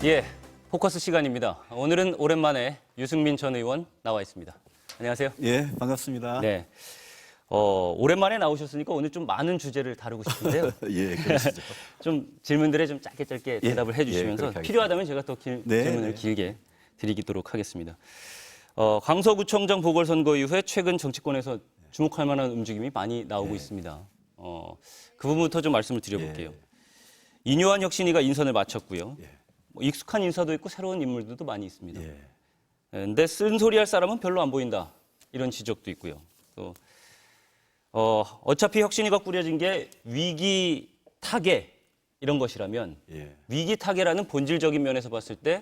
예, 포커스 시간입니다. 오늘은 오랜만에 유승민 전 의원 나와 있습니다. 안녕하세요. 예, 반갑습니다. 네, 오랜만에 나오셨으니까 오늘 좀 많은 주제를 다루고 싶은데요. 예, 그러시죠. 좀 질문들에 좀 짧게 대답을 해주시면서 그렇게 필요하다면 제가 또 네, 질문을 네. 길게 드리도록 하겠습니다. 강서구청장 보궐선거 이후에 최근 정치권에서 주목할 만한 움직임이 많이 나오고 있습니다. 그 부분부터 좀 말씀을 드려볼게요. 이뇨한 혁신위가 인선을 마쳤고요. 뭐 익숙한 인사도 있고 새로운 인물들도 많이 있습니다. 근데 쓴소리할 사람은 별로 안 보인다. 이런 지적도 있고요. 또 어차피 혁신위가 꾸려진 게 위기 타개 이런 것이라면 위기 타개라는 본질적인 면에서 봤을 때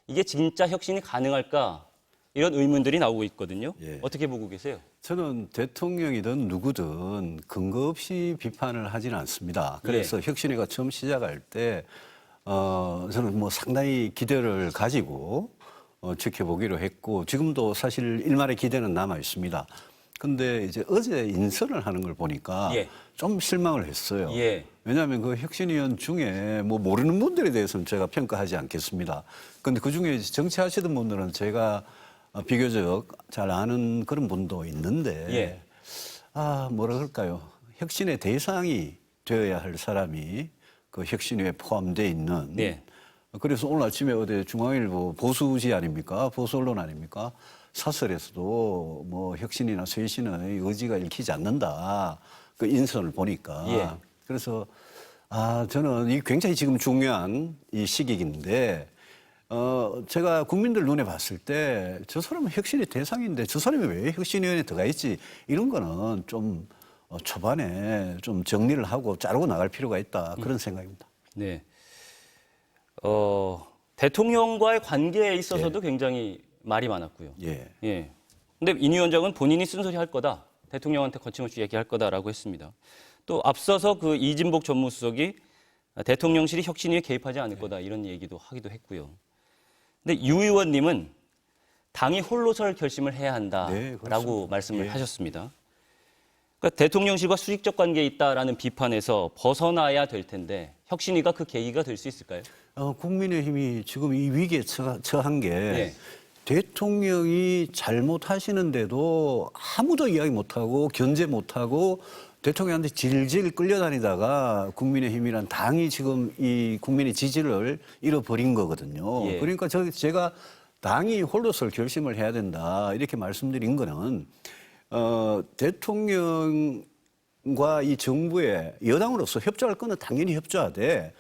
이게 진짜 혁신이 가능할까 이런 의문들이 나오고 있거든요. 어떻게 보고 계세요? 저는 대통령이든 누구든 근거 없이 비판을 하지는 않습니다. 그래서 혁신위가 처음 시작할 때 저는 뭐 상당히 기대를 가지고 지켜보기로 했고 지금도 사실 일말의 기대는 남아 있습니다. 근데 이제 어제 인선을 하는 걸 보니까 좀 실망을 했어요. 왜냐하면 그 혁신위원 중에 뭐 모르는 분들에 대해서는 제가 평가하지 않겠습니다. 근데 그 중에 정치하시던 분들은 제가 비교적 잘 아는 그런 분도 있는데 뭐라 그럴까요? 혁신의 대상이 되어야 할 사람이 그 혁신위에 포함되어 있는 그래서 오늘 아침에 어디 중앙일보 보수지 아닙니까? 보수 언론 아닙니까? 사설에서도 뭐 혁신이나 쇄신의 의지가 읽히지 않는다. 그 인선을 보니까. 그래서 저는 이 굉장히 지금 중요한 이 시기인데 제가 국민들 눈에 봤을 때 저 사람은 혁신의 대상인데 저 사람이 왜 혁신위원회에 들어가 있지? 이런 거는 좀 초반에 좀 정리를 하고 자르고 나갈 필요가 있다. 그런 생각입니다. 네. 대통령과의 관계에 있어서도 굉장히 말이 많았고요. 근데 인 위원장은 본인이 쓴소리 할 거다. 대통령한테 거침없이 얘기할 거다라고 했습니다. 또 앞서서 그 이진복 전무수석이 대통령실이 혁신위에 개입하지 않을 거다 이런 얘기도 하기도 했고요. 근데 유 의원님은 당이 홀로설 결심을 해야 한다라고 말씀을 하셨습니다. 그러니까 대통령실과 수직적 관계에 있다라는 비판에서 벗어나야 될 텐데 혁신위가 그 계기가 될 수 있을까요? 국민의힘이 지금 이 위기에 처한 게 대통령이 잘못하시는데도 아무도 이야기 못하고 견제 못하고 대통령한테 질질 끌려다니다가 국민의힘이란 당이 지금 이 국민의 지지를 잃어버린 거거든요. 그러니까 제가 당이 홀로설 결심을 해야 된다 이렇게 말씀드린 거는 대통령과 이 정부의 여당으로서 협조할 거는 당연히 협조하되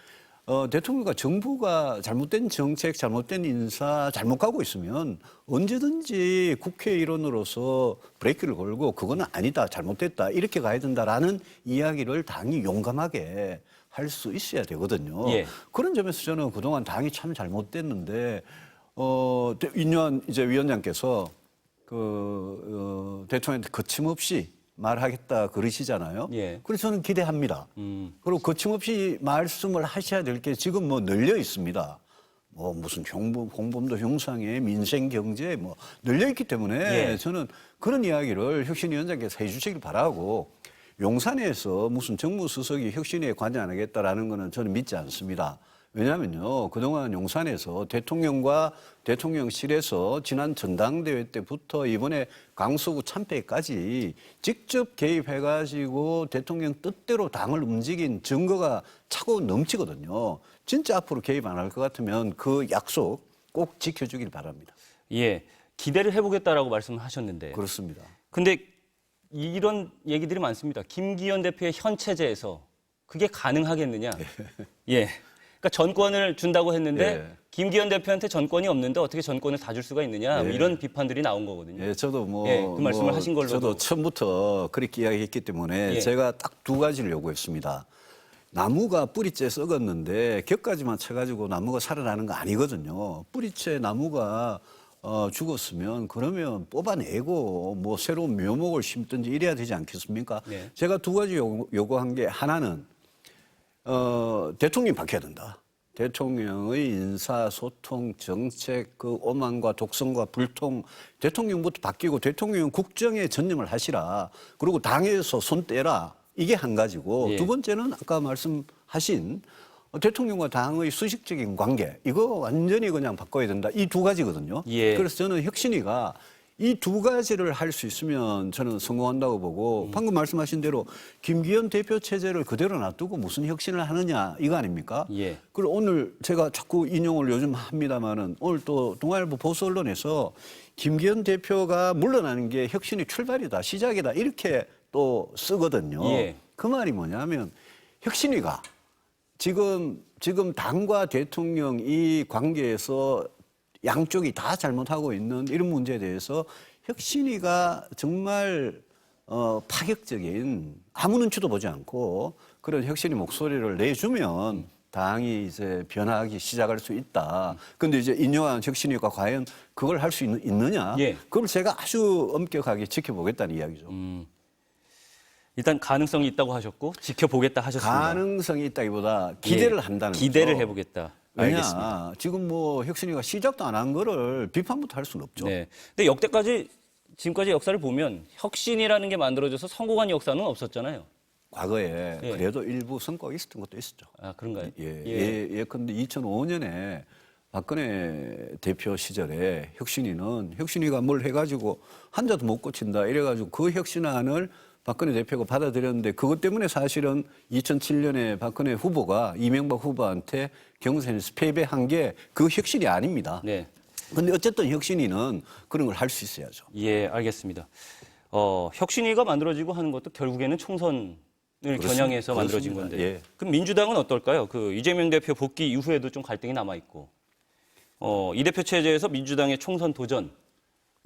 대통령과 정부가 잘못된 정책, 잘못된 인사, 잘못 가고 있으면 언제든지 국회의원으로서 브레이크를 걸고 그거는 아니다, 잘못됐다 이렇게 가야 된다라는 이야기를 당이 용감하게 할 수 있어야 되거든요. 그런 점에서 저는 그동안 당이 참 잘못됐는데 인요한 이제 위원장께서 대통령한테 거침없이 말하겠다 그러시잖아요. 그래서 저는 기대합니다. 그리고 거침없이 말씀을 하셔야 될 게 지금 뭐 널려 있습니다. 뭐 무슨 홍범도 형상에 민생 경제 뭐 널려 있기 때문에 저는 그런 이야기를 혁신위원장께서 해주시길 바라고 용산에서 무슨 정무수석이 혁신위에 관여 안 하겠다라는 거는 저는 믿지 않습니다. 왜냐하면요, 그동안 용산에서 대통령과 대통령실에서 지난 전당대회 때부터 이번에 강서구 참패까지 직접 개입해가지고 대통령 뜻대로 당을 움직인 증거가 차고 넘치거든요. 진짜 앞으로 개입 안 할 것 같으면 그 약속 꼭 지켜주길 바랍니다. 기대를 해보겠다라고 말씀하셨는데. 그렇습니다. 근데 이런 얘기들이 많습니다. 김기현 대표의 현 체제에서 그게 가능하겠느냐? 그러니까 전권을 준다고 했는데 김기현 대표한테 전권이 없는데 어떻게 전권을 다 줄 수가 있느냐 뭐 이런 비판들이 나온 거거든요. 저도 그 말씀을 하신 걸로 저도 처음부터 그렇게 이야기했기 때문에 제가 딱 두 가지를 요구했습니다. 나무가 뿌리째 썩었는데 격가지만 쳐가지고 나무가 살아나는 거 아니거든요. 뿌리째 나무가 죽었으면 그러면 뽑아내고 뭐 새로운 묘목을 심든지 이래야 되지 않겠습니까? 제가 두 가지 요구한 게 하나는 대통령이 바뀌어야 된다. 대통령의 인사, 소통, 정책, 그 오만과 독선과 불통, 대통령부터 바뀌고 대통령 국정에 전념을 하시라. 그리고 당에서 손 떼라. 이게 한 가지고 두 번째는 아까 말씀하신 대통령과 당의 수식적인 관계 이거 완전히 그냥 바꿔야 된다. 이 두 가지거든요. 예. 그래서 저는 혁신위가 이 두 가지를 할 수 있으면 저는 성공한다고 보고 방금 말씀하신 대로 김기현 대표 체제를 그대로 놔두고 무슨 혁신을 하느냐 이거 아닙니까? 예. 그리고 오늘 제가 자꾸 인용을 요즘 합니다마는 오늘 또 동아일보 보수 언론에서 김기현 대표가 물러나는 게 혁신의 출발이다, 시작이다 이렇게 또 쓰거든요. 예. 그 말이 뭐냐면 혁신위가 지금 당과 대통령 이 관계에서 양쪽이 다 잘못하고 있는 이런 문제에 대해서 혁신위가 정말 파격적인 아무 눈치도 보지 않고 그런 혁신의 목소리를 내주면 당이 이제 변화하기 시작할 수 있다. 그런데 이제 인용한 혁신위가 과연 그걸 할 수 있느냐? 예. 그걸 제가 아주 엄격하게 지켜보겠다는 이야기죠. 일단 가능성이 있다고 하셨고 지켜보겠다 하셨습니다. 가능성이 있다기보다 기대를 예. 한다는 거죠. 기대를 해보겠다. 알겠습니다. 왜냐, 지금 뭐 혁신위가 시작도 안 한 거를 비판부터 할 수는 없죠. 네. 근데 역대까지 지금까지 역사를 보면 혁신이라는 게 만들어져서 성공한 역사는 없었잖아요. 과거에 예. 그래도 일부 성과가 있었던 것도 있었죠. 아, 그런가요? 예컨대 2005년에 박근혜 대표 시절에 혁신위가 뭘 해가지고 한자도 못 고친다 이래가지고 그 혁신안을 박근혜 대표가 받아들였는데 그것 때문에 사실은 2007년에 박근혜 후보가 이명박 후보한테 경선에서 패배한 게 그 혁신이 아닙니다. 네. 근데 어쨌든 혁신위는 그런 걸 할 수 있어야죠. 예, 알겠습니다. 혁신위가 만들어지고 하는 것도 결국에는 총선을 겨냥해서 만들어진 그렇습니다. 건데. 예. 그럼 민주당은 어떨까요? 그 이재명 대표 복귀 이후에도 좀 갈등이 남아 있고, 이 대표 체제에서 민주당의 총선 도전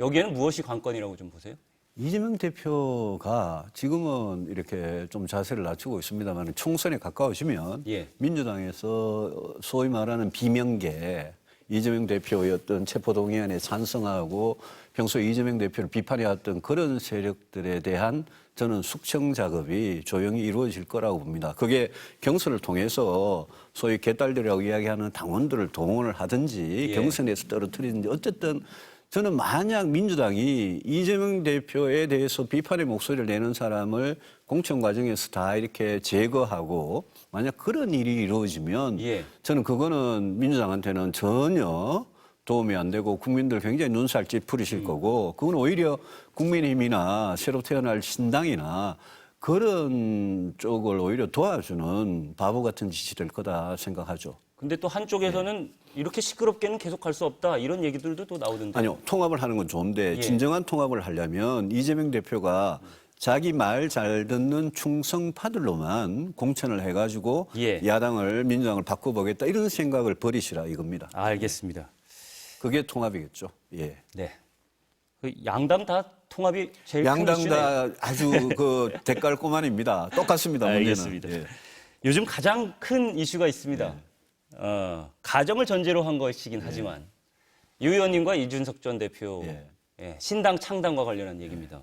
여기에는 무엇이 관건이라고 좀 보세요? 이재명 대표가 지금은 이렇게 좀 자세를 낮추고 있습니다만 총선에 가까워지면 예. 민주당에서 소위 말하는 비명계 이재명 대표의 어떤 체포동의안에 찬성하고 평소에 이재명 대표를 비판해왔던 그런 세력들에 대한 저는 숙청 작업이 조용히 이루어질 거라고 봅니다. 그게 경선을 통해서 소위 개딸들이라고 이야기하는 당원들을 동원을 하든지 예. 경선에서 떨어뜨리든지 어쨌든 저는 만약 민주당이 이재명 대표에 대해서 비판의 목소리를 내는 사람을 공천 과정에서 다 이렇게 제거하고 만약 그런 일이 이루어지면 예. 저는 그거는 민주당한테는 전혀 도움이 안 되고 국민들 굉장히 눈살 찌푸리실 거고 그건 오히려 국민의힘이나 새로 태어날 신당이나 그런 쪽을 오히려 도와주는 바보 같은 짓이 될 거다 생각하죠. 근데 또 한쪽에서는 이렇게 시끄럽게는 계속 갈 수 없다 이런 얘기들도 또 나오던데. 아니요. 통합을 하는 건 좋은데 예. 진정한 통합을 하려면 이재명 대표가 자기 말 잘 듣는 충성파들로만 공천을 해가지고 예. 야당을 민주당을 바꿔보겠다 이런 생각을 버리시라 이겁니다. 알겠습니다. 그게 통합이겠죠. 예. 네. 그 양당 다 통합이 제일 큰 양당 이슈네요. 다 아주 그 대깔꼬만입니다. 똑같습니다. 문제는. 알겠습니다. 예. 요즘 가장 큰 이슈가 있습니다. 가정을 전제로 한 것이긴 하지만 유 의원님과 이준석 전 대표 예. 신당 창당과 관련한 얘기입니다.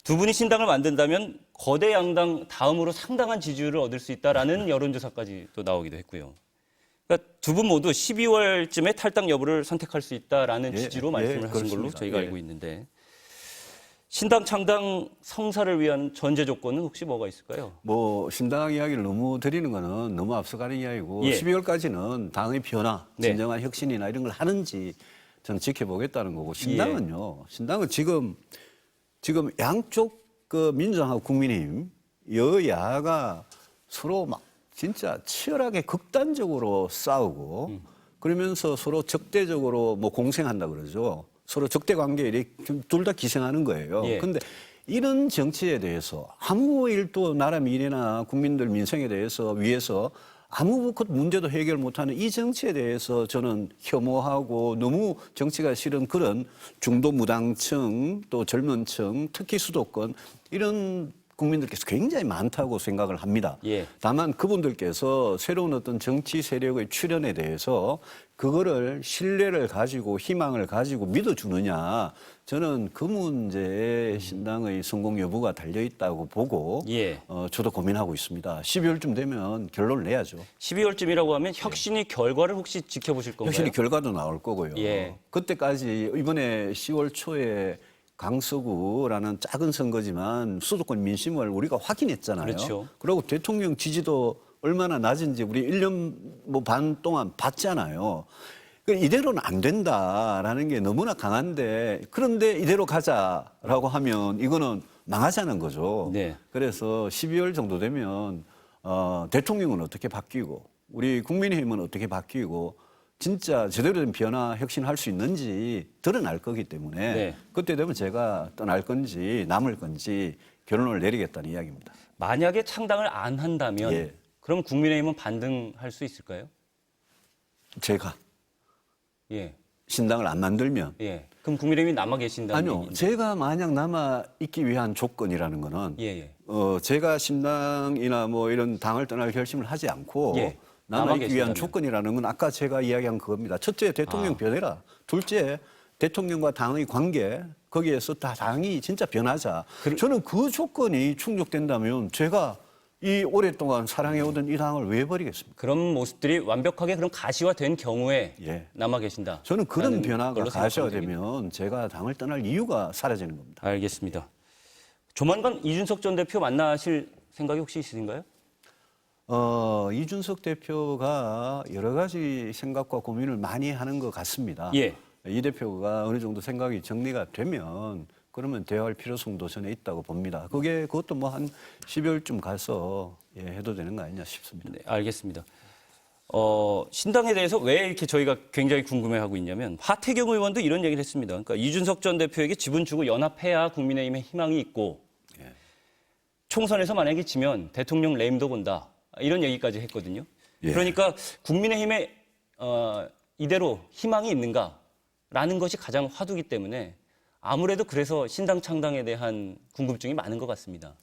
두 분이 신당을 만든다면 거대 양당 다음으로 상당한 지지율을 얻을 수 있다라는 여론조사까지 또 나오기도 했고요. 그러니까 두 분 모두 12월쯤에 탈당 여부를 선택할 수 있다라는 예, 취지로 예, 말씀을 하신 걸로 그렇습니다. 저희가 예. 알고 있는데 신당 창당 성사를 위한 전제 조건은 혹시 뭐가 있을까요? 뭐 신당 이야기를 너무 드리는 거는 너무 앞서가는 이야기고 예. 12월까지는 당의 변화, 네. 진정한 혁신이나 이런 걸 하는지 저는 지켜보겠다는 거고 신당은요. 신당은 지금 양쪽 그 민주당하고 국민의힘 여야가 서로 막 진짜 치열하게 극단적으로 싸우고 그러면서 서로 적대적으로 뭐 공생한다 그러죠. 서로 적대 관계에 둘 다 기생하는 거예요. 예. 근데 이런 정치에 대해서 아무 일도 나라 미래나 국민들 민생에 대해서 위해서 아무 문제도 해결 못하는 이 정치에 대해서 저는 혐오하고 너무 정치가 싫은 그런 중도 무당층 또 젊은 층 특히 수도권 이런 국민들께서 굉장히 많다고 생각을 합니다. 예. 다만 그분들께서 새로운 어떤 정치 세력의 출현에 대해서 그거를 신뢰를 가지고 희망을 가지고 믿어주느냐 저는 그 문제에 신당의 성공 여부가 달려있다고 보고 예. 저도 고민하고 있습니다. 12월쯤 되면 결론을 내야죠. 12월쯤이라고 하면 혁신이 결과를 혹시 지켜보실 건가요? 혁신이 결과도 나올 거고요. 예. 그때까지 이번에 10월 초에 강서구라는 작은 선거지만 수도권 민심을 우리가 확인했잖아요. 그렇죠. 그리고 대통령 지지도 얼마나 낮은지 우리 1년 뭐 반 동안 봤잖아요. 이대로는 안 된다라는 게 너무나 강한데 그런데 이대로 가자라고 하면 이거는 망하자는 거죠. 네. 그래서 12월 정도 되면 대통령은 어떻게 바뀌고 우리 국민의힘은 어떻게 바뀌고 진짜 제대로 된 변화 혁신할 수 있는지 드러날 거기 때문에 네. 그때 되면 제가 떠날 건지 남을 건지 결론을 내리겠다는 이야기입니다. 만약에 창당을 안 한다면 예. 그럼 국민의힘은 반등할 수 있을까요? 제가 예. 신당을 안 만들면 예. 그럼 국민의힘이 남아 계신다는 아니요. 얘기인데. 제가 만약 남아 있기 위한 조건이라는 거는 예, 예. 제가 신당이나 뭐 이런 당을 떠날 결심을 하지 않고 예. 남아 남아 있기 위한 계신다면. 조건이라는 건 아까 제가 이야기한 그겁니다. 첫째, 대통령 변해라. 둘째, 대통령과 당의 관계 거기에서 다 당이 진짜 변하자. 저는 그 조건이 충족된다면 제가 이 오랫동안 사랑해오던 이 당을 왜 버리겠습니까? 그런 모습들이 완벽하게 그럼 가시화된 경우에 예. 남아 계신다. 저는 그런 변화가 걸로 생각하면 가시화되면 제가 당을 떠날 이유가 사라지는 겁니다. 알겠습니다. 조만간 이준석 전 대표 만나실 생각이 혹시 있으신가요? 이준석 대표가 여러 가지 생각과 고민을 많이 하는 것 같습니다. 예. 이 대표가 어느 정도 생각이 정리가 되면 그러면 대화할 필요성도 저는 있다고 봅니다. 그것도 뭐 한 12월쯤 가서 해도 되는 거 아니냐 싶습니다. 네, 알겠습니다. 신당에 대해서 왜 이렇게 저희가 굉장히 궁금해하고 있냐면 하태경 의원도 이런 얘기를 했습니다. 그러니까 이준석 전 대표에게 지분 주고 연합해야 국민의힘에 희망이 있고 총선에서 만약에 지면 대통령 레임도 본다. 이런 얘기까지 했거든요. 예. 그러니까 국민의힘에 이대로 희망이 있는가라는 것이 가장 화두기 때문에 아무래도 그래서 신당 창당에 대한 궁금증이 많은 것 같습니다.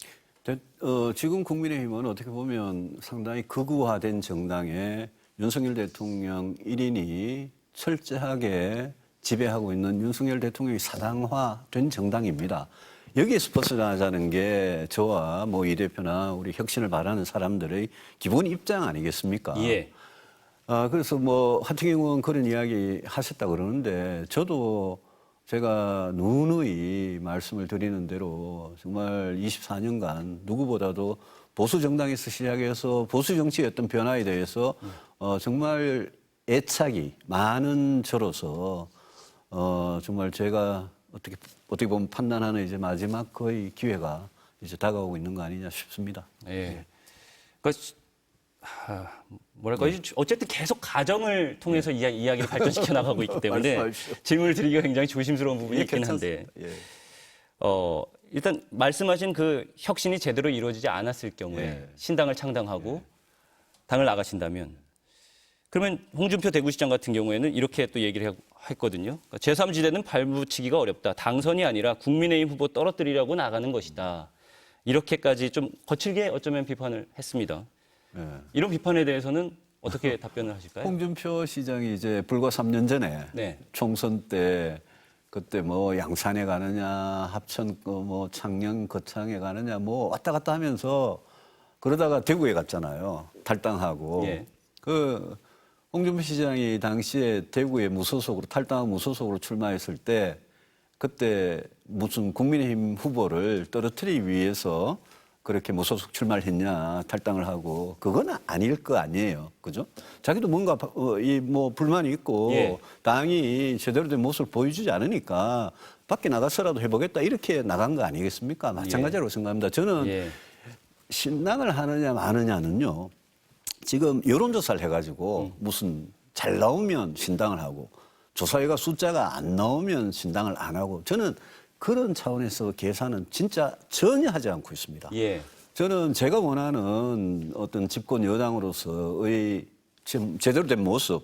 지금 국민의힘은 어떻게 보면 상당히 극우화된 정당에 윤석열 대통령 1인이 철저하게 지배하고 있는 윤석열 대통령이 사당화된 정당입니다. 여기에서 벗어나자는 게 저와 뭐 이 대표나 우리 혁신을 바라는 사람들의 기본 입장 아니겠습니까? 예. 그래서 뭐 하태경 의원 그런 이야기 하셨다 그러는데 저도 제가 누누이 말씀을 드리는 대로 정말 24년간 누구보다도 보수 정당에서 시작해서 보수 정치의 어떤 변화에 대해서 정말 애착이 많은 저로서 정말 제가 어떻게 보면 판단하는 이제 마지막 거의 기회가 이제 다가오고 있는 거 아니냐 싶습니다. 예. 그러니까 뭐랄까 어쨌든 계속 가정을 통해서 이야기를 발전시켜 나가고 있기 때문에 말씀하십시오. 질문을 드리기가 굉장히 조심스러운 부분이 예, 있긴 한데 예. 일단 말씀하신 그 혁신이 제대로 이루어지지 않았을 경우에 예. 신당을 창당하고 당을 나가신다면 그러면 홍준표 대구시장 같은 경우에는 이렇게 또 얘기를 했거든요. 그러니까 제3지대는 발붙이기가 어렵다. 당선이 아니라 국민의힘 후보 떨어뜨리려고 나가는 것이다. 이렇게까지 좀 거칠게 어쩌면 비판을 했습니다. 예. 이런 비판에 대해서는 어떻게 답변을 하실까요? 홍준표 시장이 이제 불과 3년 전에 네. 총선 때 그때 뭐 양산에 가느냐 합천 뭐 창녕 거창에 가느냐 뭐 왔다 갔다 하면서 그러다가 대구에 갔잖아요. 탈당하고. 예. 홍준표 시장이 당시에 대구에 무소속으로 탈당하고 무소속으로 출마했을 때 그때 무슨 국민의힘 후보를 떨어뜨리기 위해서 그렇게 무소속 출마를 했냐 탈당을 하고 그건 아닐 거 아니에요. 그죠? 자기도 뭔가 뭐 불만이 있고 예. 당이 제대로 된 모습을 보여주지 않으니까 밖에 나가서라도 해보겠다 이렇게 나간 거 아니겠습니까? 마찬가지로 생각합니다. 저는 신당을 하느냐 마느냐는요. 지금 여론조사를 해가지고 무슨 잘 나오면 신당을 하고 조사회가 숫자가 안 나오면 신당을 안 하고 저는 그런 차원에서 계산은 진짜 전혀 하지 않고 있습니다. 예. 저는 제가 원하는 어떤 집권 여당으로서의 지금 제대로 된 모습,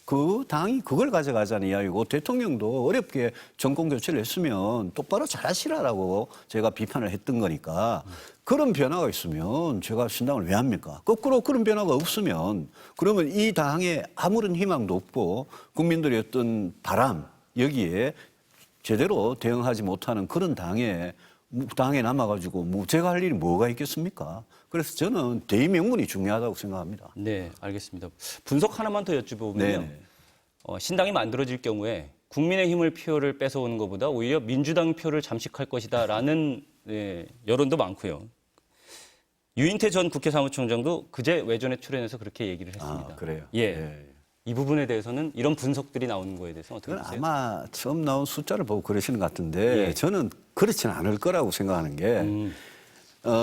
그 당이 그걸 가져가자는 이야기고 대통령도 어렵게 정권 교체를 했으면 똑바로 잘하시라라고 제가 비판을 했던 거니까 그런 변화가 있으면 제가 신당을 왜 합니까? 거꾸로 그런 변화가 없으면 그러면 이 당에 아무런 희망도 없고 국민들의 어떤 바람 여기에 제대로 대응하지 못하는 그런 당에 남아가지고 뭐 제가 할 일이 뭐가 있겠습니까? 그래서 저는 대의 명분이 중요하다고 생각합니다. 네, 알겠습니다. 분석 하나만 더 여쭤보면요. 네네. 신당이 만들어질 경우에 국민의힘을 표를 뺏어오는 것보다 오히려 민주당 표를 잠식할 것이다라는 여론도 많고요. 유인태 전 국회 사무총장도 그제 외전에 출연해서 그렇게 얘기를 했습니다. 아, 그래요? 예. 예. 이 부분에 대해서는 이런 분석들이 나오는 거에 대해서 어떻게 그건 보세요? 아마 처음 나온 숫자를 보고 그러시는 것 같은데 예. 저는 그렇지는 않을 거라고 생각하는 게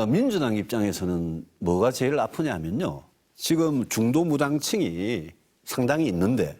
민주당 입장에서는 뭐가 제일 아프냐면요. 지금 중도무당층이 상당히 있는데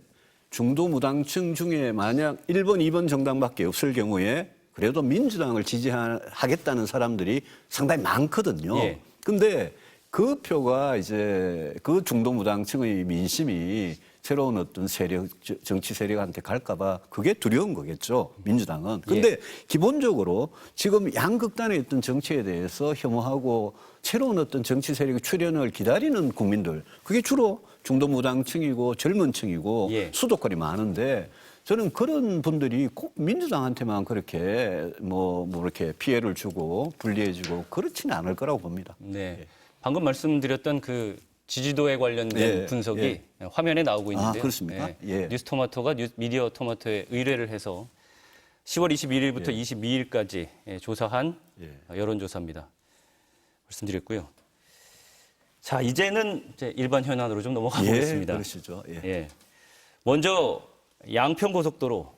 중도무당층 중에 만약 1번, 2번 정당밖에 없을 경우에 그래도 민주당을 지지하겠다는 사람들이 상당히 많거든요. 예. 근데 그 표가 이제 그 중도무당층의 민심이 새로운 어떤 세력, 정치 세력한테 갈까봐 그게 두려운 거겠죠, 민주당은. 근데 기본적으로 지금 양극단의 어떤 정치에 대해서 혐오하고 새로운 어떤 정치 세력의 출현을 기다리는 국민들, 그게 주로 중도무당층이고 젊은 층이고 수도권이 많은데 저는 그런 분들이 꼭 민주당한테만 그렇게 뭐 이렇게 피해를 주고 불리해지고 그렇지는 않을 거라고 봅니다. 네. 방금 말씀드렸던 그 지지도에 관련된 분석이 화면에 나오고 있는데요. 아, 그렇습니까? 예. 뉴스토마토가 미디어 토마토에 의뢰를 해서 10월 21일부터 22일까지 조사한 여론조사입니다. 말씀드렸고요. 자, 이제는 이제 일반 현안으로 좀 넘어가 보겠습니다. 그러시죠. 예. 먼저 양평고속도로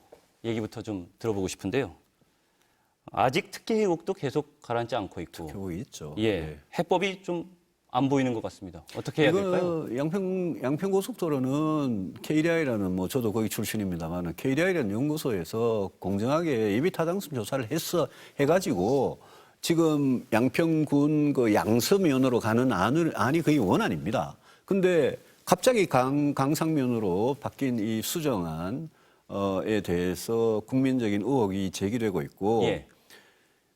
얘기부터 좀 들어보고 싶은데요. 아직 특혜 의혹도 계속 가라앉지 않고 있고. 특혜의혹이 있죠. 해법이 좀 안 보이는 것 같습니다. 어떻게 해야 될까요? 양평고속도로는 KDI라는 뭐 저도 거기 출신입니다만 KDI라는 연구소에서 공정하게 예비타당성 조사를 해가지고 지금 양평군 그 양서면으로 가는 안이 거의 원안입니다. 근데 갑자기 강상면으로 바뀐 이 수정안에 대해서 국민적인 의혹이 제기되고 있고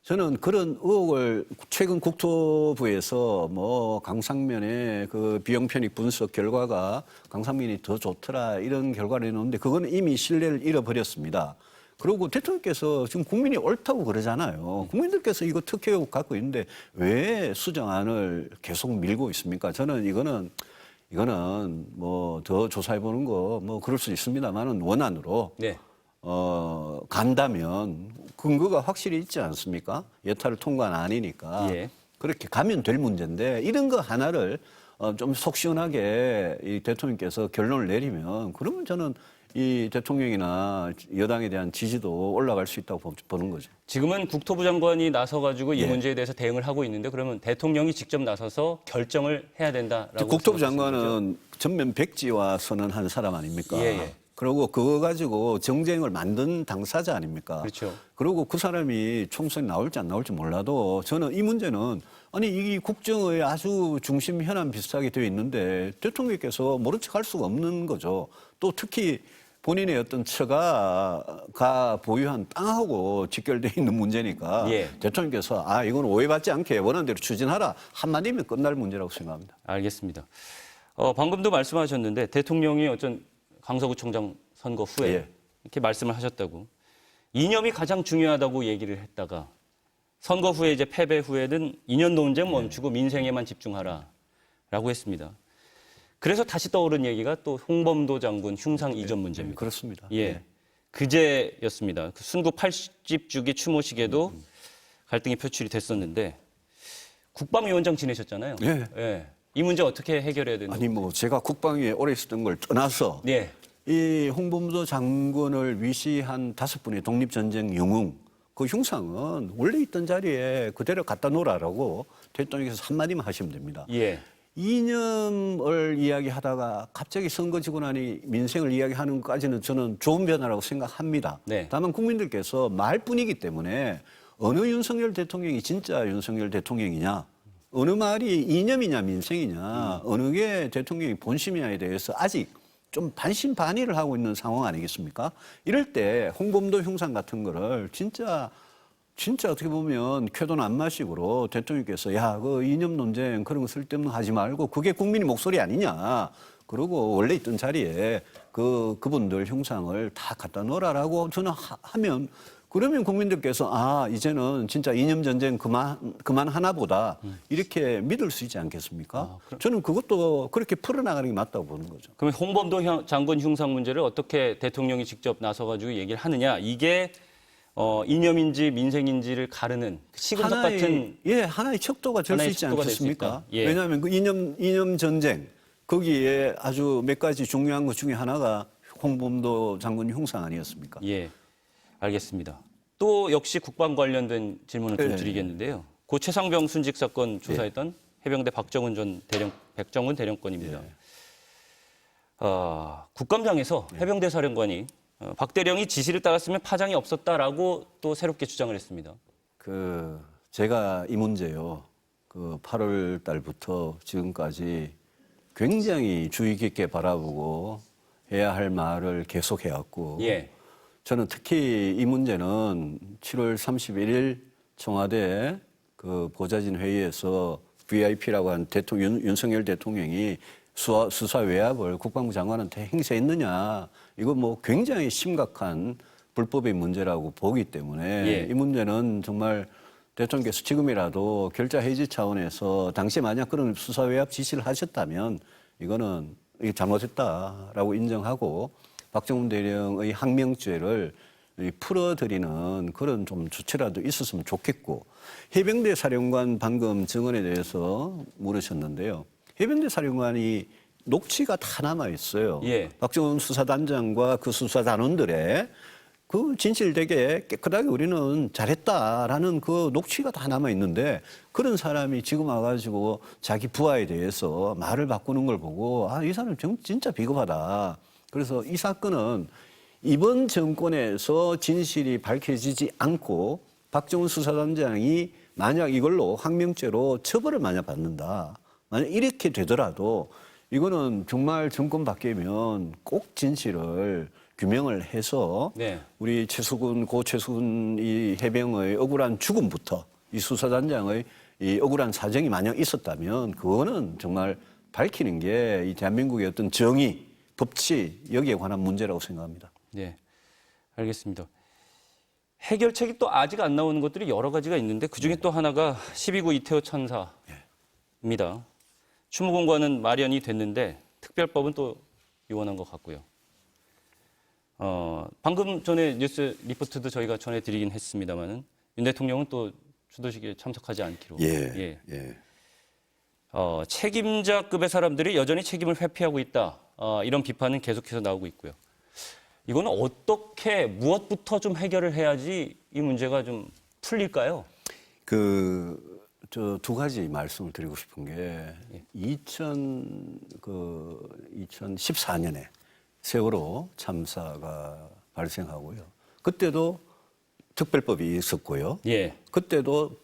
저는 그런 의혹을 최근 국토부에서 뭐 강상면의 그 비용 편익 분석 결과가 강상면이 더 좋더라 이런 결과를 내놓는데 그건 이미 신뢰를 잃어버렸습니다. 그리고 대통령께서 지금 국민이 옳다고 그러잖아요. 국민들께서 이거 특혜 의혹 갖고 있는데 왜 수정안을 계속 밀고 있습니까? 저는 이거는 뭐 더 조사해 보는 거 뭐 그럴 수 있습니다만은 원안으로 간다면 근거가 확실히 있지 않습니까? 여타를 통과는 아니니까 그렇게 가면 될 문제인데 이런 거 하나를 좀 속 시원하게 이 대통령께서 결론을 내리면 그러면 저는 이 대통령이나 여당에 대한 지지도 올라갈 수 있다고 보는 거죠. 지금은 국토부 장관이 나서가지고 이 문제에 대해서 대응을 하고 있는데 그러면 대통령이 직접 나서서 결정을 해야 된다라고. 국토부 장관은 전면 백지화 선언한 사람 아닙니까? 그리고 그거 가지고 정쟁을 만든 당사자 아닙니까? 그렇죠. 그리고 그 사람이 총선에 나올지 안 나올지 몰라도 저는 이 문제는 아니 이 국정의 아주 중심 현안 비슷하게 되어 있는데 대통령께서 모른 척할 수가 없는 거죠. 또 특히 본인의 어떤 처가가 보유한 땅하고 직결되어 있는 문제니까 대통령께서 이건 오해받지 않게 원하는 대로 추진하라 한마디면 끝날 문제라고 생각합니다. 알겠습니다. 방금도 말씀하셨는데 대통령이 어쩐 강서구청장 선거 후에 이렇게 말씀을 하셨다고 이념이 가장 중요하다고 얘기를 했다가 선거 후에 이제 패배 후에는 이념 논쟁 멈추고 민생에만 집중하라라고 했습니다. 그래서 다시 떠오른 얘기가 또 홍범도 장군 흉상 이전 문제입니다. 그렇습니다. 그제였습니다. 그 순국 80 주기 추모식에도 갈등이 표출이 됐었는데 국방위원장 지내셨잖아요. 이 문제 어떻게 해결해야 되는지. 아니 뭐 제가 국방위에 오래 있었던 걸 떠나서 이 홍범도 장군을 위시한 5분의 독립전쟁 영웅 그 흉상은 원래 있던 자리에 그대로 갖다 놓으라고 대통령께서 한마디만 하시면 됩니다. 이념을 이야기하다가 갑자기 선거 지고 나니 민생을 이야기하는 것까지는 저는 좋은 변화라고 생각합니다. 다만 국민들께서 말뿐이기 때문에 어느 윤석열 대통령이 진짜 윤석열 대통령이냐 어느 말이 이념이냐 민생이냐 어느 게 대통령의 본심이냐에 대해서 아직 좀 반신반의를 하고 있는 상황 아니겠습니까? 이럴 때 홍범도 흉상 같은 거를 진짜 어떻게 보면 쾌도난마식으로 대통령께서 그 이념 논쟁 그런 거 쓸데없는 거 하지 말고 그게 국민의 목소리 아니냐. 그러고 원래 있던 자리에 그분들 흉상을 다 갖다 놓으라라고 저는 하면 그러면 국민들께서 이제는 진짜 이념 전쟁 그만 하나 보다 이렇게 믿을 수 있지 않겠습니까? 저는 그것도 그렇게 풀어나가는 게 맞다고 보는 거죠. 그러면 홍범도 장군 흉상 문제를 어떻게 대통령이 직접 나서가지고 얘기를 하느냐 이게 이념인지 민생인지를 가르는 시금석 같은 하나의 척도가 될 수 하나의 있지 척도가 될수 않겠습니까? 있다. 예. 왜냐하면 그 이념 전쟁 거기에 아주 몇 가지 중요한 것 중에 하나가 홍범도 장군 흉상 아니었습니까? 예, 알겠습니다. 또 역시 국방 관련된 질문을 좀 드리겠는데요. 고 최상병 순직 사건 조사했던 해병대 백정훈 대령권입니다. 국감장에서 해병대 사령관이 박 대령이 지시를 따랐으면 파장이 없었다라고 또 새롭게 주장을 했습니다. 제가 이 문제요. 8월 달부터 지금까지 굉장히 주의 깊게 바라보고 해야 할 말을 계속 해왔고 예. 저는 특히 이 문제는 7월 31일 청와대 보좌진 회의에서 VIP라고 한 윤석열 대통령이 수사 외압을 국방부 장관한테 행사했느냐 이거 뭐 굉장히 심각한 불법의 문제라고 보기 때문에 이 문제는 정말 대통령께서 지금이라도 결자 해지 차원에서 당시에 만약 그런 수사 외압 지시를 하셨다면 이거는 이게 잘못했다라고 인정하고 박정훈 대령의 항명죄를 풀어드리는 그런 좀 조치라도 있었으면 좋겠고 해병대 사령관 방금 증언에 대해서 물으셨는데요. 해병대 사령관이 녹취가 다 남아 있어요. 박정훈 수사단장과 그 수사단원들의 그 진실되게 깨끗하게 우리는 잘했다라는 그 녹취가 다 남아 있는데 그런 사람이 지금 와가지고 자기 부하에 대해서 말을 바꾸는 걸 보고 이 사람 진짜 비겁하다. 그래서 이 사건은 이번 정권에서 진실이 밝혀지지 않고 박정훈 수사단장이 만약 이걸로 항명죄로 처벌을 만약 받는다. 만약 이렇게 되더라도 이거는 정말 정권 바뀌면 꼭 진실을 규명을 해서 우리 고 최수근 이 해병의 억울한 죽음부터 이 수사단장의 이 억울한 사정이 만약 있었다면 그거는 정말 밝히는 게 이 대한민국의 어떤 정의, 법치 여기에 관한 문제라고 생각합니다. 네, 알겠습니다. 해결책이 또 아직 안 나오는 것들이 여러 가지가 있는데 그중에 또 하나가 12구 이태호 참사입니다. 추모공관은 마련이 됐는데 특별법은 또 유언한 것 같고요. 방금 전에 뉴스 리포트도 저희가 전해드리긴 했습니다만은 윤 대통령은 또 추도식에 참석하지 않기로. 책임자급의 사람들이 여전히 책임을 회피하고 있다. 이런 비판은 계속해서 나오고 있고요. 이거는 어떻게 무엇부터 좀 해결을 해야지 이 문제가 좀 풀릴까요? 저 두 가지 말씀을 드리고 싶은 게 2014년에 세월호 참사가 발생하고요. 그때도 특별법이 있었고요. 그때도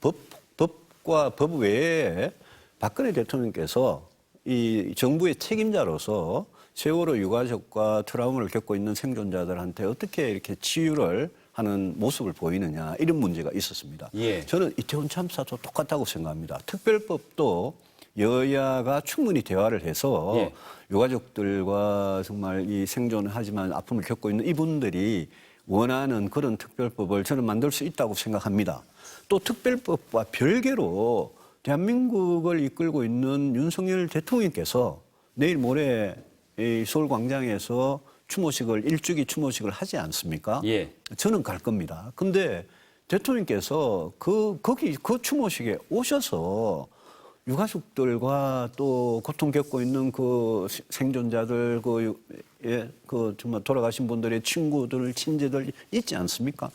법과 법 외에 박근혜 대통령께서 이 정부의 책임자로서 세월호 유가족과 트라우마를 겪고 있는 생존자들한테 어떻게 이렇게 치유를 하는 모습을 보이느냐 이런 문제가 있었습니다. 저는 이태원 참사도 똑같다고 생각합니다. 특별법도 여야가 충분히 대화를 해서 유가족들과 정말 이 생존하지만 아픔을 겪고 있는 이분들이 원하는 그런 특별법을 저는 만들 수 있다고 생각합니다. 또 특별법과 별개로 대한민국을 이끌고 있는 윤석열 대통령께서 내일 모레 이 서울광장에서 일주기 추모식을 하지 않습니까? 저는 갈 겁니다. 근데 대통령께서 거기 그 추모식에 오셔서 유가족들과 또 고통 겪고 있는 그 생존자들, 정말 돌아가신 분들의 친구들, 친지들 있지 않습니까?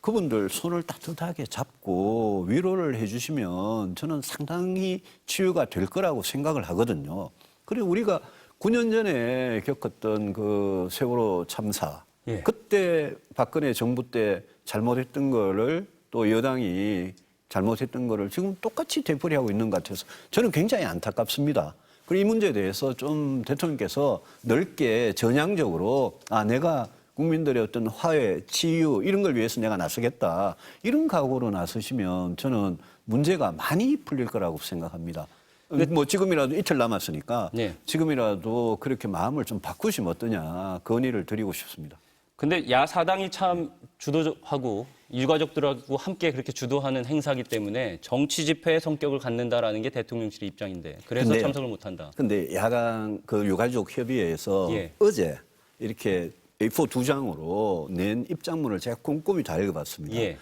그분들 손을 따뜻하게 잡고 위로를 해주시면 저는 상당히 치유가 될 거라고 생각을 하거든요. 그리고 우리가 9년 전에 겪었던 그 세월호 참사, 그때 박근혜 정부 때 잘못했던 거를 또 여당이 잘못했던 거를 지금 똑같이 되풀이하고 있는 것 같아서 저는 굉장히 안타깝습니다. 그리고 이 문제에 대해서 좀 대통령께서 넓게 전향적으로 내가 국민들의 어떤 화해, 치유 이런 걸 위해서 내가 나서겠다. 이런 각오로 나서시면 저는 문제가 많이 풀릴 거라고 생각합니다. 뭐 지금이라도 이틀 남았으니까 지금이라도 그렇게 마음을 좀 바꾸시면 어떠냐 건의를 드리고 싶습니다. 근데 야사당이 참 주도하고 유가족들하고 함께 그렇게 주도하는 행사기 때문에 정치 집회의 성격을 갖는다라는 게 대통령실의 입장인데 그래서 참석을 못한다. 근데 야당 그 유가족 협의회에서 어제 이렇게 A4 2장으로 낸 입장문을 제가 꼼꼼히 다 읽어봤습니다. 예.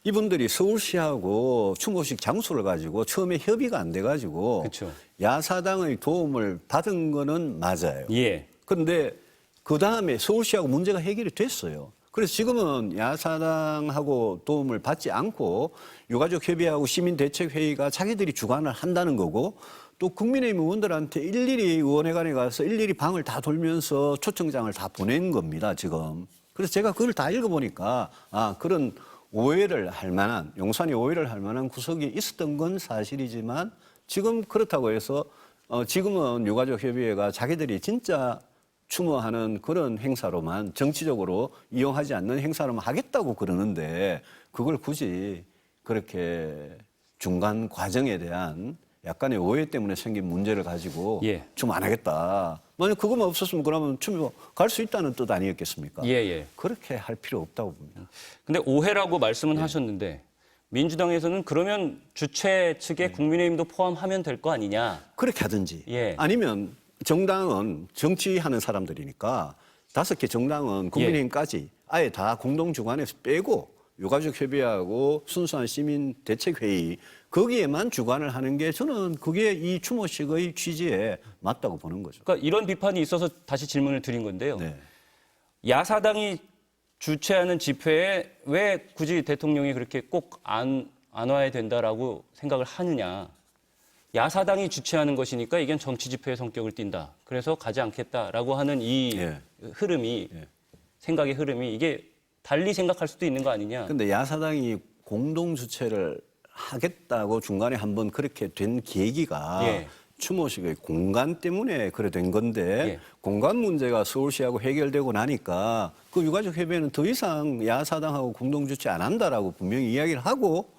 이분들이 서울시하고 추모식 장소를 가지고 처음에 협의가 안 돼가지고 그쵸. 야사당의 도움을 받은 거는 맞아요. 예. 그런데 그 다음에 서울시하고 문제가 해결이 됐어요. 그래서 지금은 야사당하고 도움을 받지 않고 유가족 협의하고 시민대책회의가 자기들이 주관을 한다는 거고 또 국민의힘 의원들한테 일일이 의원회관에 가서 일일이 방을 다 돌면서 초청장을 다 보낸 겁니다, 지금. 그래서 제가 그걸 다 읽어보니까 그런 오해를 할 만한, 용산이 오해를 할 만한 구석이 있었던 건 사실이지만 지금 그렇다고 해서 지금은 유가족 협의회가 자기들이 진짜 추모하는 그런 행사로만 정치적으로 이용하지 않는 행사로만 하겠다고 그러는데 그걸 굳이 그렇게 중간 과정에 대한 약간의 오해 때문에 생긴 문제를 가지고 예. 추모 안 하겠다. 만약 그거만 없었으면 그러면 추모 갈 수 있다는 뜻 아니었겠습니까? 예. 그렇게 할 필요 없다고 봅니다. 근데 오해라고 말씀은 하셨는데 민주당에서는 그러면 주최 측에 국민의힘도 포함하면 될 거 아니냐. 그렇게 하든지 예. 아니면 정당은 정치하는 사람들이니까 5개 정당은 국민의힘까지 아예 다 공동 주관에서 빼고 유가족 협의하고 순수한 시민 대책회의 거기에만 주관을 하는 게 저는 그게 이 추모식의 취지에 맞다고 보는 거죠. 그러니까 이런 비판이 있어서 다시 질문을 드린 건데요. 네. 야사당이 주최하는 집회에 왜 굳이 대통령이 그렇게 꼭 안 와야 된다라고 생각을 하느냐. 야사당이 주최하는 것이니까 이건 정치 집회의 성격을 띈다. 그래서 가지 않겠다라고 하는 이 흐름이 생각의 흐름이 이게 달리 생각할 수도 있는 거 아니냐. 근데 야사당이 공동 주최를 하겠다고 중간에 한번 그렇게 된 계기가 추모식의 공간 때문에 그래 된 건데 공간 문제가 서울시하고 해결되고 나니까 그 유가족 협의회는 더 이상 야사당하고 공동 주최 안 한다라고 분명히 이야기를 하고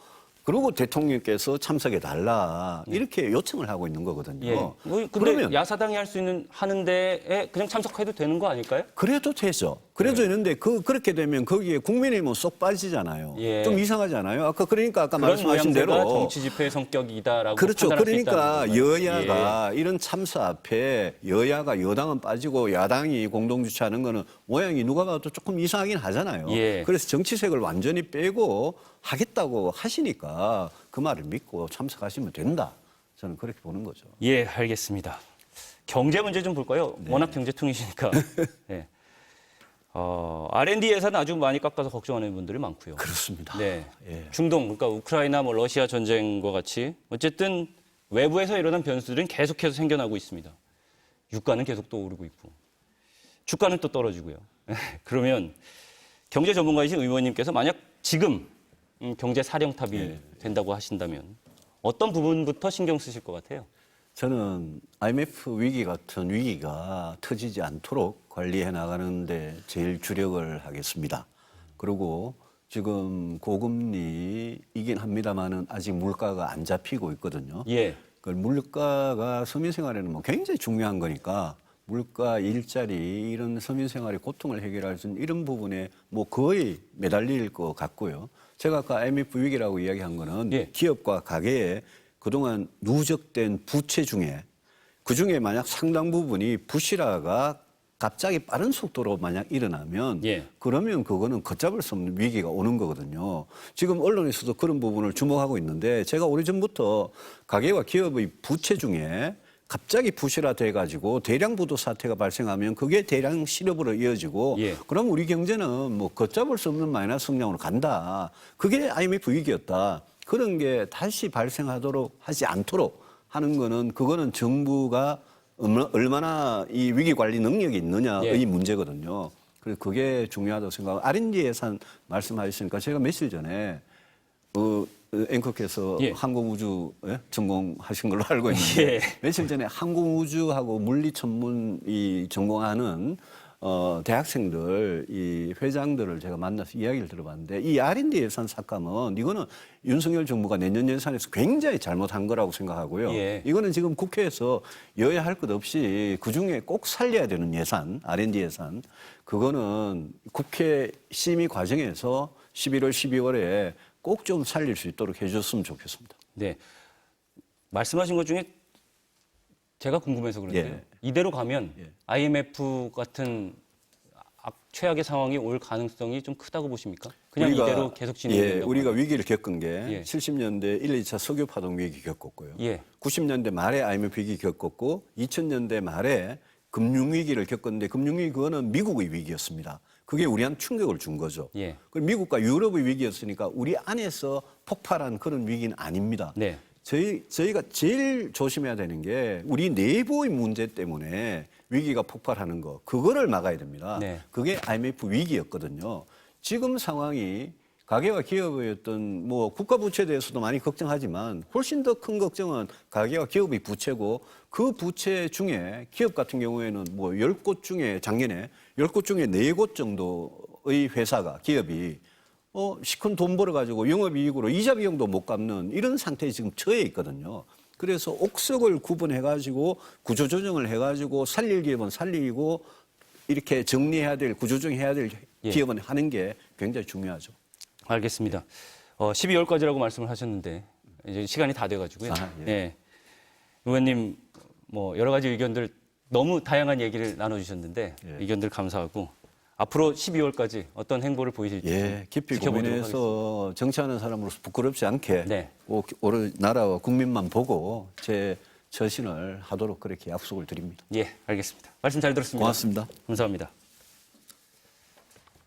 그리고 대통령께서 참석해 달라 이렇게 요청을 하고 있는 거거든요. 근데 그러면 야사당이 할 수 있는 하는 데에 그냥 참석해도 되는 거 아닐까요? 그래도 되죠. 그래도 되는데 그렇게 되면 거기에 국민의힘은 쏙 빠지잖아요. 좀 이상하잖아요. 아까 말씀하신 대로 정치 집회의 성격이다라고 그렇죠. 판단할 그러니까 수 있다는 여야가 이런 참사 앞에 여야가 여당은 빠지고 야당이 공동 주최하는 거는 모양이 누가 봐도 조금 이상하긴 하잖아요. 그래서 정치색을 완전히 빼고 하겠다고 하시니까 그 말을 믿고 참석하시면 된다. 저는 그렇게 보는 거죠. 예, 알겠습니다. 경제 문제 좀 볼까요? 워낙 경제통이시니까. 네. R&D 예산 아주 많이 깎아서 걱정하는 분들이 많고요. 그렇습니다. 네. 중동, 그러니까 우크라이나, 러시아 전쟁과 같이 어쨌든 외부에서 일어난 변수들은 계속해서 생겨나고 있습니다. 유가는 계속 또 오르고 있고, 주가는 또 떨어지고요. 그러면 경제 전문가이신 의원님께서 만약 지금 경제 사령탑이 된다고 하신다면 어떤 부분부터 신경 쓰실 것 같아요? 저는 IMF 위기 같은 위기가 터지지 않도록 관리해 나가는데 제일 주력을 하겠습니다. 그리고 지금 고금리이긴 합니다만은 아직 물가가 안 잡히고 있거든요. 그 물가가 서민생활에는 뭐 굉장히 중요한 거니까 물가, 일자리 이런 서민생활의 고통을 해결할 수 있는 이런 부분에 뭐 거의 매달릴 것 같고요. 제가 아까 IMF 위기라고 이야기한 거는 기업과 가계에 그동안 누적된 부채 중에 그중에 만약 상당 부분이 부실화가 갑자기 빠른 속도로 만약 일어나면 그러면 그거는 걷잡을 수 없는 위기가 오는 거거든요. 지금 언론에서도 그런 부분을 주목하고 있는데 제가 오래전부터 가계와 기업의 부채 중에 갑자기 부실화돼 가지고 대량 부도 사태가 발생하면 그게 대량 실업으로 이어지고 그럼 우리 경제는 뭐 걷잡을 수 없는 마이너스 성장으로 간다. 그게 IMF 위기였다. 그런 게 다시 발생하도록 하지 않도록 하는 거는 그거는 정부가 얼마나 이 위기 관리 능력이 있느냐의 문제거든요. 그래서 그게 중요하다고 생각하고 R&D 예산 말씀하셨으니까 제가 며칠 전에 앵커께서 항공우주 전공하신 걸로 알고 있는데 며칠 전에 항공우주하고 물리천문이 전공하는 대학생들, 이 회장들을 제가 만나서 이야기를 들어봤는데 이 R&D 예산 삭감은 이거는 윤석열 정부가 내년 예산에서 굉장히 잘못한 거라고 생각하고요. 이거는 지금 국회에서 여야 할 것 없이 그중에 꼭 살려야 되는 예산, R&D 예산, 그거는 국회 심의 과정에서 11월, 12월에 꼭 좀 살릴 수 있도록 해줬으면 좋겠습니다. 네. 말씀하신 것 중에 제가 궁금해서 그런데요. 이대로 가면 IMF 같은 최악의 상황이 올 가능성이 좀 크다고 보십니까? 그냥 이대로 계속 진행된다고. 우리가 위기를 겪은 게 예. 70년대 1, 2차 석유 파동 위기 겪었고요. 예. 90년대 말에 IMF 위기 겪었고 2000년대 말에 금융위기를 겪었는데 금융위기 그거는 미국의 위기였습니다. 그게 우리한테 충격을 준 거죠. 예. 그리고 미국과 유럽의 위기였으니까 우리 안에서 폭발한 그런 위기는 아닙니다. 네. 저희가 제일 조심해야 되는 게 우리 내부의 문제 때문에 위기가 폭발하는 거, 그거를 막아야 됩니다. 네. 그게 IMF 위기였거든요. 지금 상황이 가계와 기업의 어떤 뭐 국가 부채에 대해서도 많이 걱정하지만 훨씬 더 큰 걱정은 가계와 기업의 부채고 그 부채 중에 기업 같은 경우에는 뭐 10곳 중에 작년에 10곳 중에 4곳 정도의 회사가 기업이 시큰 돈 벌어가지고 영업이익으로 이자 비용도 못 갚는 이런 상태에 지금 처해 있거든요. 그래서 옥석을 구분해가지고 구조조정을 해가지고 살릴 기업은 살리고 이렇게 정리해야 될 구조조정해야 될 기업은 하는 게 굉장히 중요하죠. 알겠습니다. 12월까지라고 말씀을 하셨는데 이제 시간이 다 돼가지고요. 예. 의원님 뭐 여러 가지 의견들 너무 다양한 얘기를 나눠주셨는데 의견들 감사하고 앞으로 12월까지 어떤 행보를 보이실지 깊이 지켜보도록 고민해서 정치하는 사람으로서 부끄럽지 않게 네. 우리 나라와 국민만 보고 제 처신을 하도록 그렇게 약속을 드립니다. 예, 알겠습니다. 말씀 잘 들었습니다. 고맙습니다. 감사합니다.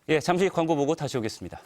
예, 잠시 광고 보고 다시 오겠습니다.